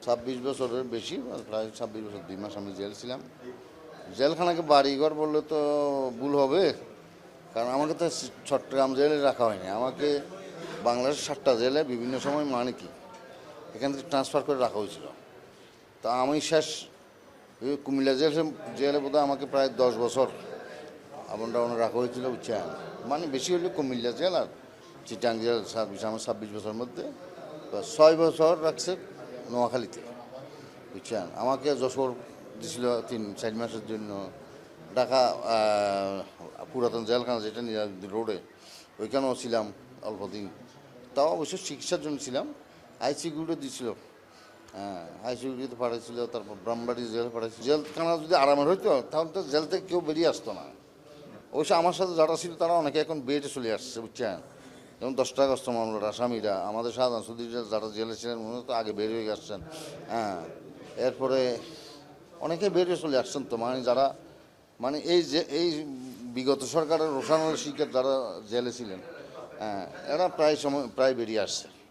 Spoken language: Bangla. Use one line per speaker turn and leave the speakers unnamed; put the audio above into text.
26 বছরের বেশি, প্রায় 26 বছর 2 মাস আমি জেল ছিলাম। জেলখানাকে বাড়িঘর বললে তো ভুল হবে, কারণ আমাকে তো চট্টগ্রাম জেলে রাখা হয়নি, আমাকে বাংলাদেশের 7টা জেলে বিভিন্ন সময় মানে কি এখান থেকে ট্রান্সফার করে রাখা হয়েছিল। তা আমি শেষ কুমিল্লা জেলে বোধহয় আমাকে প্রায় 10 বছর ডাউনে রাখা হয়েছিল, বুঝছেন। মানে বেশি হলে কুমিল্লা জেল আর চিটাং জেল আমার 26 বছরের মধ্যে 6 বছর রাখছে নোয়াখালীতে, বুঝছেন। আমাকে যশোর দিছিল 3-4 মাসের জন্য। ঢাকা পুরাতন জেলখানা যেটা নিজামুদ্দিন রোডে, ওইখানেও ছিলাম অল্প দিন, তাও অবশ্য চিকিৎসার জন্য ছিলাম। আইসিইউতে দিছিল, হ্যাঁ আইসিইউতে পাঠাইছিল, তারপর ব্রাহ্মবাড়ি জেল পাঠাইছিল। জেলখানা যদি আরামের হইতো তাহলে তো জেল থেকে কেউ বেরিয়ে আসতো না। অবশ্য আমার সাথে যারা ছিল তারা অনেকে এখন বেডে চলে আসছে, বুঝছেন। যেমন 10 আগস্ট মামলার আসামিরা, আমাদের সাধারণ সুদীর যারা জেলে ছিলেন মনে তো আগে বের হয়ে আসছেন, হ্যাঁ। এরপরে অনেকে বেরিয়ে চলে আসছেন, তো মানে যারা মানে এই বিগত সরকারের রোষানোর শিকার যারা জেলে ছিলেন, হ্যাঁ, এরা প্রায় বেরিয়ে আসছে।